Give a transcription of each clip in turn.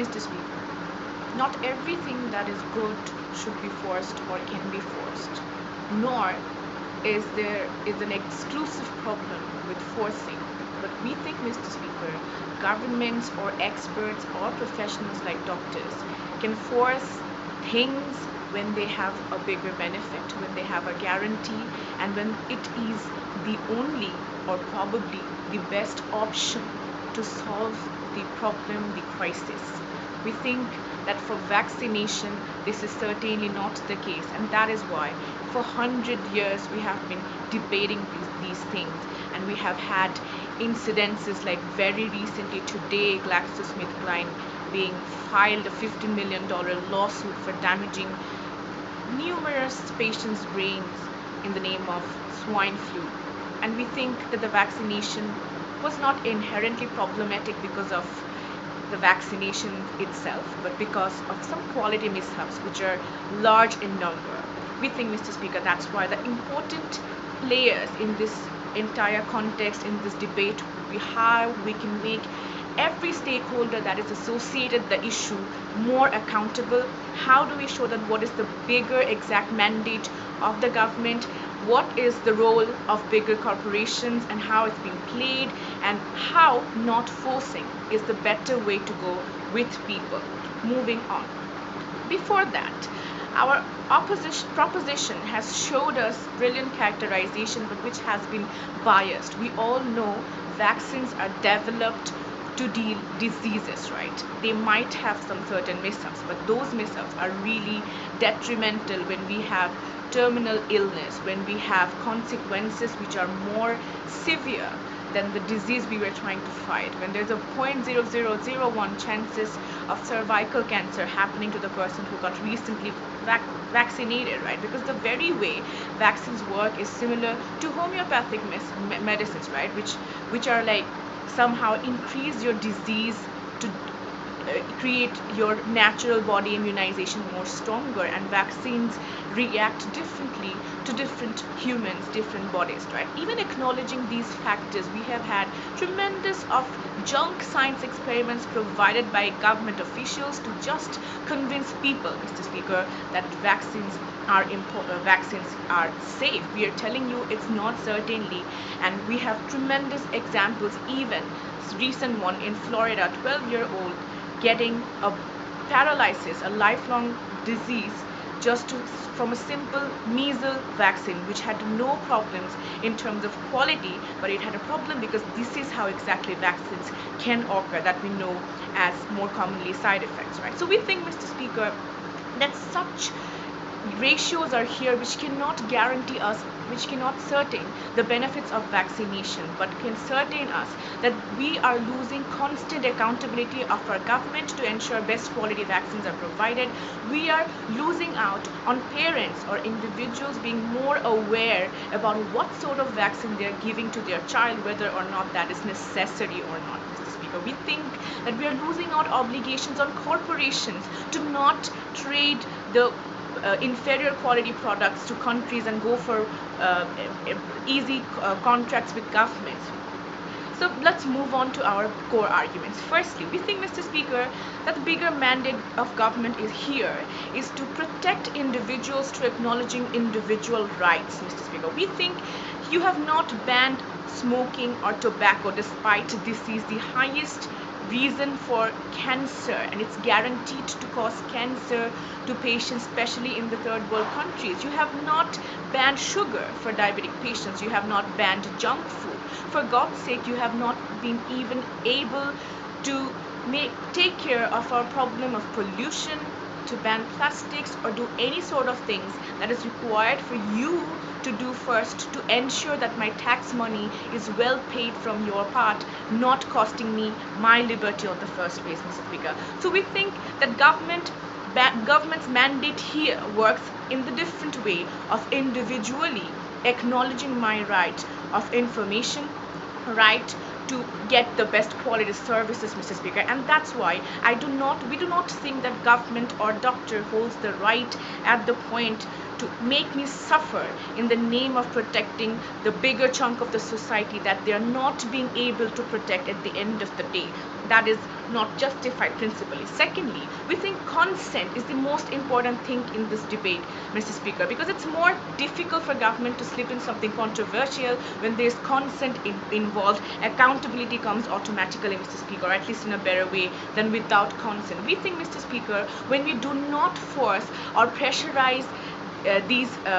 Mr. Speaker, not everything that is good should be forced or can be forced, nor is an exclusive problem with forcing. But we think, Mr. Speaker, governments or experts or professionals like doctors can force things when they have a bigger benefit, when they have a guarantee, and when it is the only or probably the best option to solve the problem, the crisis. We think that for vaccination, this is certainly not the case, and that is why for 100 years we have been debating these things, and we have had incidences like very recently today, GlaxoSmithKline being filed a $50 million lawsuit for damaging numerous patients' brains in the name of swine flu. And we think that the vaccination was not inherently problematic because of the vaccination itself, but because of some quality mishaps which are large in number. We think, Mr. Speaker, that's why the important players in this entire context, in this debate, would be how we can make every stakeholder that is associated the issue more accountable. How do we show that what is the bigger exact mandate of the government, what is the role of bigger corporations and how it's being played, and how not forcing is the better way to go with people. Moving on. Before that, our opposition proposition has showed us brilliant characterization, but which has been biased. We all know vaccines are developed to deal diseases, right? They might have some certain mishaps, but those mishaps are really detrimental when we have terminal illness, when we have consequences which are more severe than the disease we were trying to fight, when there's a 0.0001 chances of cervical cancer happening to the person who got recently vaccinated, right? Because the very way vaccines work is similar to homeopathic medicines, right? Which are like somehow increase your disease to create your natural body immunization more stronger, and vaccines react differently to different humans, different bodies, right? Even acknowledging these factors, we have had tremendous of junk science experiments provided by government officials to just convince people, Mr. Speaker, that vaccines are safe. We are telling you it's not, certainly, and we have tremendous examples. Even recent one in Florida, 12-year-old getting a paralysis, a lifelong disease, from a simple measles vaccine, which had no problems in terms of quality, but it had a problem because this is how exactly vaccines can occur, that we know as more commonly side effects, right? So we think, Mr. Speaker, that such ratios are here which cannot guarantee us, which cannot certain the benefits of vaccination, but can certain us that we are losing constant accountability of our government to ensure best quality vaccines are provided. We are losing out on parents or individuals being more aware about what sort of vaccine they are giving to their child, whether or not that is necessary or not, Mr. Speaker. We think that we are losing out obligations on corporations to not trade the inferior quality products to countries and go for easy contracts with governments. So let's move on to our core arguments. Firstly, we think, Mr. Speaker, that the bigger mandate of government is to protect individuals through acknowledging individual rights, Mr. Speaker. We think you have not banned smoking or tobacco, despite this is the highest reason for cancer, and it's guaranteed to cause cancer to patients, especially in the third world countries. You have not banned sugar for diabetic patients. You have not banned junk food. For God's sake, you have not been even able to take care of our problem of pollution, to ban plastics or do any sort of things that is required for you to do first to ensure that my tax money is well paid from your part, not costing me my liberty on the first place, Mr. Speaker. So we think that government's mandate here works in the different way of individually acknowledging my right of information, right to get the best quality services, Mr. Speaker. And that's why we do not think that government or doctor holds the right at the point to make me suffer in the name of protecting the bigger chunk of the society that they are not being able to protect at the end of the day. that is not justified principally. Secondly, we think consent is the most important thing in this debate, Mr. Speaker, because it's more difficult for government to slip in something controversial when there's consent involved. Accountability comes automatically, Mr. Speaker, or at least in a better way than without consent. We think, Mr. Speaker, when we do not force or pressurize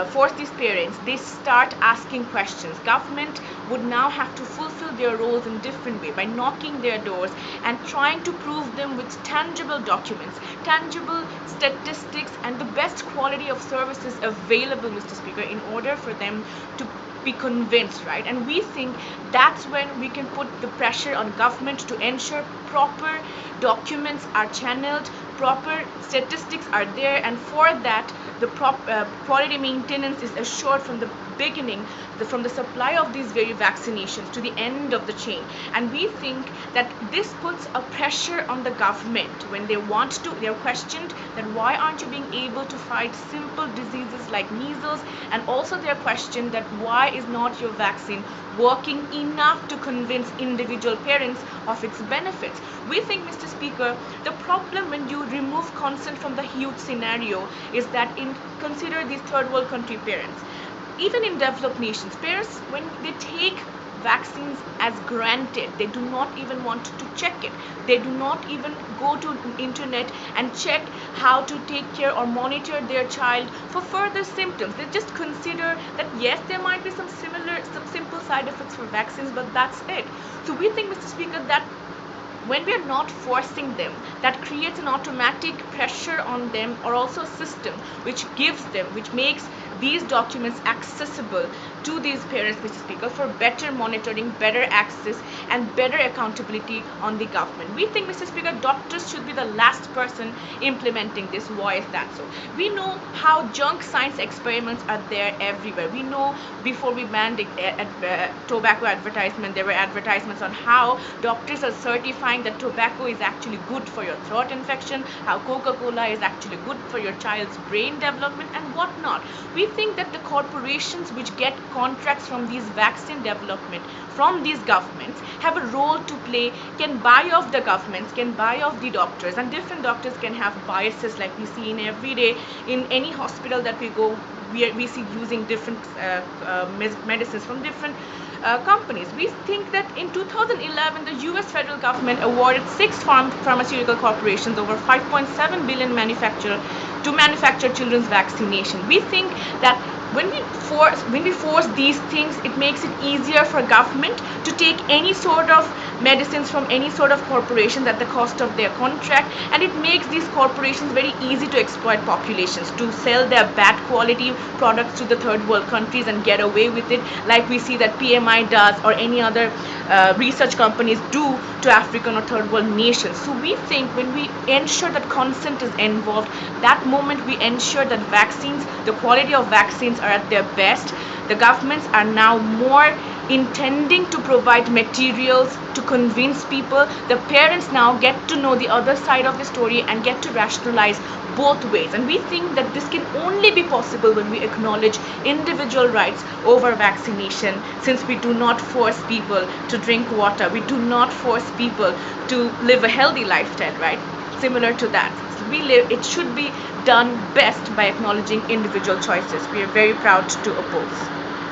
force these parents, they start asking questions. Government would now have to fulfill their roles in different way by knocking their doors and trying to prove them with tangible documents, tangible statistics, and the best quality of services available, Mr. Speaker, in order for them to be convinced, right? And we think that's when we can put the pressure on government to ensure proper documents are channeled, proper statistics are there, and for that the quality maintenance is assured from the beginning, from the supply of these very vaccinations to the end of the chain. And we think that this puts a pressure on the government when they want to, they're questioned that why aren't you being able to fight simple diseases like measles, and also they're questioned that why is not your vaccine working enough to convince individual parents of its benefits. We think, Mr. Speaker, the problem when you remove consent from the huge scenario is that consider these third world country parents. Even in developed nations, parents, when they take vaccines as granted, they do not even want to check it. They do not even go to internet and check how to take care or monitor their child for further symptoms. They just consider that yes, there might be some simple side effects for vaccines, but that's it. So we think, Mr. Speaker, that when we are not forcing them, that creates an automatic pressure on them, or also a system which makes these documents accessible to these parents, Mr. Speaker, for better monitoring, better access, and better accountability on the government. We think, Mr. Speaker, doctors should be the last person implementing this. Why is that so? We know how junk science experiments are there everywhere. We know before we banned tobacco advertisement, there were advertisements on how doctors are certifying that tobacco is actually good for your throat infection, how Coca-Cola is actually good for your child's brain development, and whatnot. We think that the corporations which get contracts from these vaccine development from these governments have a role to play, can buy off the governments, can buy off the doctors, and different doctors can have biases like we see in every day in any hospital that we go. We see using different medicines from different companies. We think that in 2011, the US federal government awarded 6 pharmaceutical corporations over 5.7 billion to manufacture children's vaccination. We think that when we force these things, it makes it easier for government to take any sort of medicines from any sort of corporation at the cost of their contract, and it makes these corporations very easy to exploit populations, to sell their bad quality products to the third world countries and get away with it, like we see that PMI does, or any other research companies do to African or third world nations. So we think when we ensure that consent is involved, that moment we ensure that vaccines, the quality of vaccines are at their best. The governments are now more intending to provide materials to convince people. The parents now get to know the other side of the story and get to rationalize both ways. And we think that this can only be possible when we acknowledge individual rights over vaccination, since we do not force people to drink water, we do not force people to live a healthy lifestyle, right? Similar to that, it should be done best by acknowledging individual choices. We are very proud to oppose.